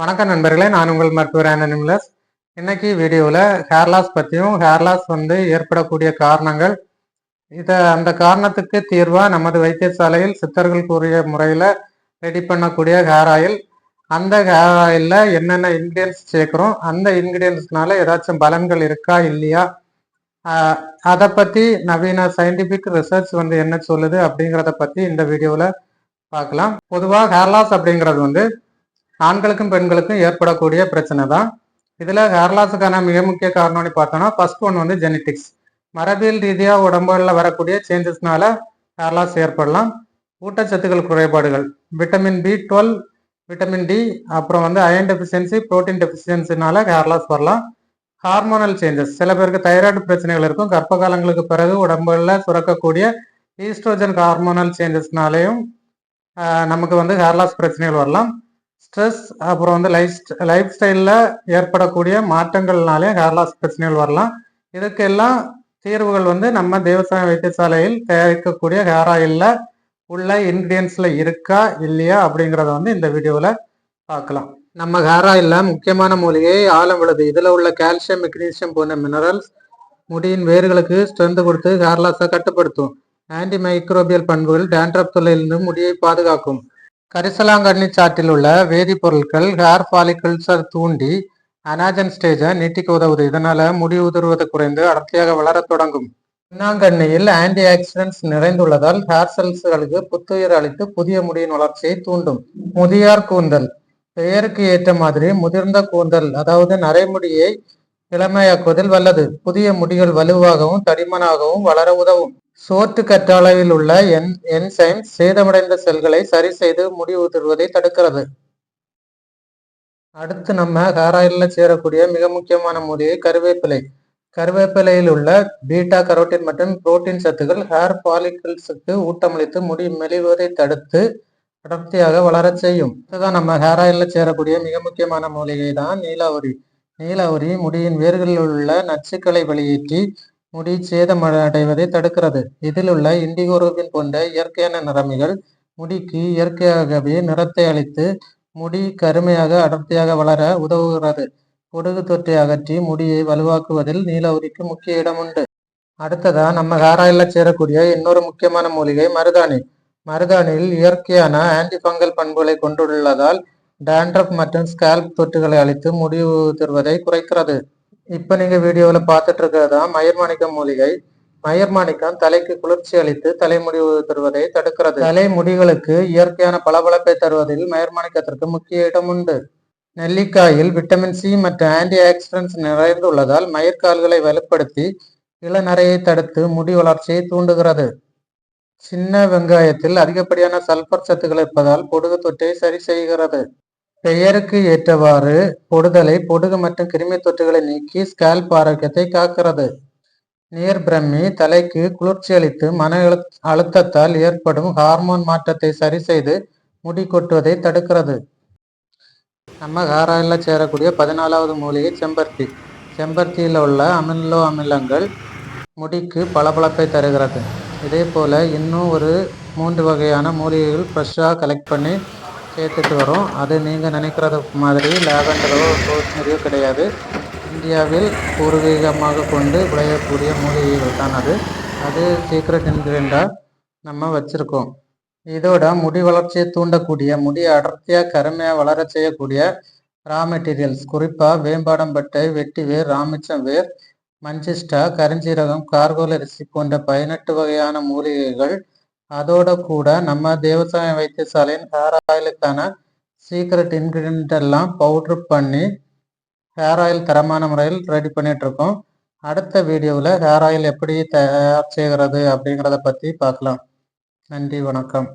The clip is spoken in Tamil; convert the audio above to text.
வணக்கம் நண்பர்களே, நான் உங்கள் மருத்துவர் ஆனனிம்லஸ். இன்னைக்கு வீடியோவில் ஹேர் லாஸ் பற்றியும் ஹேர் லாஸ் ஏற்படக்கூடிய காரணங்கள், அந்த காரணத்துக்கு தீர்வாக நமது வைத்தியசாலையில் சித்தர்கள் கூறிய முறையில் ரெடி பண்ணக்கூடிய ஹேர் ஆயில். அந்த ஹேர் ஆயிலில் என்னென்ன இன்கிரியன்ஸ் சேர்க்குறோம், அந்த இன்கிரியன்ஸ்னால ஏதாச்சும் பலன்கள் இருக்கா இல்லையா, அதை பற்றி நவீன சயின்டிஃபிக் ரிசர்ச் என்ன சொல்லுது அப்படிங்கிறத பற்றி இந்த வீடியோவில் பார்க்கலாம். பொதுவாக ஹேர் லாஸ் அப்படிங்கிறது ஆண்களுக்கும் பெண்களுக்கும் ஏற்படக்கூடிய பிரச்சனை தான். இதில் ஹேர் லாஸுக்கான மிக முக்கிய காரணம்னு பார்த்தோம்னா, ஃபர்ஸ்ட் ஒன் ஜெனட்டிக்ஸ். மரபியல் ரீதியாக உடம்புகளில் வரக்கூடிய சேஞ்சஸ்னால ஹேர் லாஸ் ஏற்படலாம். ஊட்டச்சத்துக்கள் குறைபாடுகள், விட்டமின் B12, விட்டமின் D, அப்புறம் அயன் டெஃபிஷியன்சி, புரோட்டீன் டெஃபிஷியன்சினால ஹேர் லாஸ் வரலாம். ஹார்மோனல் சேஞ்சஸ், சில பேருக்கு தைராய்டு பிரச்சனைகள் இருக்கும். கர்ப்ப காலங்களுக்கு பிறகு உடம்புகளில் சுரக்கக்கூடிய ஈஸ்ட்ரோஜன் ஹார்மோனல் சேஞ்சஸ்னாலேயும் நமக்கு ஹேர் லாஸ் பிரச்சனைகள் வரலாம். ஸ்ட்ரெஸ், அப்புறம் லைஃப் ஸ்டைலில் ஏற்படக்கூடிய மாற்றங்கள்னாலே ஹேர் லாஸ் பிரச்சனைகள் வரலாம். இதுக்கெல்லாம் தீர்வுகள் நம்ம தேவசாய வைத்தியசாலையில் தயாரிக்கக்கூடிய ஹேர் ஆயிலில் உள்ள இன்கிரியன்ஸில் இருக்கா இல்லையா அப்படிங்கிறத இந்த வீடியோவில் பார்க்கலாம். நம்ம ஹேர் ஆயிலில் முக்கியமான மூலிகை ஆலம் விழுது. இதில் உள்ள கால்சியம், மெக்னீசியம் போன்ற மினரல்ஸ் முடியின் வேர்களுக்கு ஸ்ட்ரென்த் கொடுத்து ஹேர் லாஸை கட்டுப்படுத்தும். ஆன்டி மைக்ரோபியல் பண்புகள் டேண்ட்ரப் தொல்லையிலிருந்து முடியை பாதுகாக்கும். கரிசலாங்கண்ணி சாற்றில் உள்ள வேதிப்பொருட்கள் ஹேர் ஃபாலிகல்ஸை தூண்டி அனாஜன் ஸ்டேஜை நீட்டிக்க உதவுது. இதனால முடி உதிர்வது குறைந்து அடர்த்தியாக வளர தொடங்கும். பின்னாங்கண்ணியில் ஆன்டி ஆக்சிடென்ட்ஸ் நிறைந்துள்ளதால் ஹேர் செல்ஸ்களுக்கு புத்துயிர் அளித்து புதிய முடியின் வளர்ச்சியை தூண்டும். முதியார் கூந்தல், பெயருக்கு ஏற்ற மாதிரி முதிர்ந்த கூந்தல், அதாவது நரைமுடியை இளமையாக்குவதில் வல்லது. புதிய முடிகள் வலுவாகவும் தடிமனாகவும் வளர உதவும். சோற்று கற்றாழையில் உள்ள என்சைம் சேதமடைந்த செல்களை சரி செய்து முடி உதிர்வதை தடுக்கிறது. அடுத்து நம்ம ஹேர் ஆயிலில் சேரக்கூடிய மிக முக்கியமான மூலிகை கருவேப்பிலை. கருவேப்பிலையில் உள்ள பீட்டா கரோட்டின் மற்றும் புரோட்டீன் சத்துக்கள் ஹேர் ஃபாலிகல்ஸுக்கு ஊட்டமளித்து முடி மெலிவதை தடுத்து அடர்த்தியாக வளரச் செய்யும். இதுதான் நம்ம ஹேர் ஆயிலில் சேரக்கூடிய மிக முக்கியமான மூலிகை தான் நீலாவரி. நீலாவரி முடியின் வேர்களில் உள்ள நச்சுக்களை வெளியேற்றி முடி சேதமடைவதை தடுக்கிறது. இதில் உள்ள இண்டிகோரோபின் போன்ற இயற்கையான நிறமிகள் முடிக்கு இயற்கையாகவே நிறத்தை அளித்து முடி கருமையாக அடர்த்தியாக வளர உதவுகிறது. பொடுகு தொற்றை அகற்றி முடியை வலுவாக்குவதில் நீலாவரிக்கு முக்கிய இடம் உண்டு. அடுத்ததா நம்ம ஹேர் ஆயிலில் சேரக்கூடிய இன்னொரு முக்கியமான மூலிகை மருதாணி. மருதாணியில் இயற்கையான ஆன்டிஃபங்கல் பண்புகளை கொண்டுள்ளதால் டேண்ட்ரப் மற்றும் ஸ்கேல்ப் தொற்றுகளை அளித்து முடி உதிர்வதை குறைக்கிறது. இப்போ நீங்கள் வீடியோவில் பார்த்துட்டு இருக்கிறது தான் மயர்மாணிக்கம் மூலிகை. மயர்மாணிக்கம் தலைக்கு குளிர்ச்சி அளித்து தலைமுடி உதிர்வதை தடுக்கிறது. தலைமுடிகளுக்கு இயற்கையான பளபளப்பை தருவதில் மயர்மாணிக்கத்திற்கு முக்கிய இடம் உண்டு. நெல்லிக்காயில் விட்டமின் C மற்றும் ஆன்டி ஆக்சிடென்ட்ஸ் நிறைந்துள்ளதால் மயிர்கால்களை வலுப்படுத்தி இளநரையை தடுத்து முடி வளர்ச்சியை தூண்டுகிறது. சின்ன வெங்காயத்தில் அதிகப்படியான சல்பர் சத்துக்கள் இருப்பதால் பொடுகு தொற்றை சரி செய்கிறது. பெயருக்கு ஏற்றவாறு பொடுதலை, பொடுகு மற்றும் கிருமி தொற்றுகளை நீக்கி ஸ்கேல்ப் ஆரோக்கியத்தை காக்கிறது. நீர் பிரம்மி தலைக்கு குளிர்ச்சி அளித்து மன அழுத்தத்தால் ஏற்படும் ஹார்மோன் மாற்றத்தை சரி செய்து முடி கொட்டுவதை தடுக்கிறது. நம்ம ஹேர் ஆயிலில் சேரக்கூடிய 14வது மூலிகை செம்பருத்தி. செம்பருத்தியில் உள்ள அமினோ அமிலங்கள் முடிக்கு பளபளப்பை தருகிறது. இதே போல் இன்னும் ஒரு 3 வகையான மூலிகைகள் ஃப்ரெஷ்ஷாக கலெக்ட் பண்ணி சேர்த்துட்டு வரும். அது நீங்கள் நினைக்கிறது மாதிரி லாவெண்டரோ ரோஸ்மெரியோ கிடையாது. இந்தியாவில் பூர்வீகமாக கொண்டு விளையக்கூடிய மூலிகைகள் தான் அது சீக்ரெட் இன்கிரியண்டாக நம்ம வச்சுருக்கோம். இதோட முடி வளர்ச்சியை தூண்டக்கூடிய, முடி அடர்த்தியாக கருமையாக வளர செய்யக்கூடிய ரா மெட்டீரியல்ஸ், குறிப்பாக வேம்பாடம்பட்டை, வெட்டிவேர், ராமிச்சம் வேர், மஞ்சிஸ்டா, கருஞ்சீரகம், கார்கோலரிசி போன்ற 18 வகையான மூலிகைகள். அதோட கூட நம்ம தேவசாய வைத்தியசாலையின் ஹேர் ஆயிலுக்கான சீக்ரெட் இன்கிரியன்ட் எல்லாம் பவுட்ரு பண்ணி ஹேர் ஆயில் தரமான முறையில் ரெடி பண்ணிட்டு இருக்கோம். அடுத்த வீடியோவில் ஹேர் ஆயில் எப்படி தயார் செய்கிறது அப்படிங்கிறத பற்றி பார்க்கலாம். நன்றி, வணக்கம்.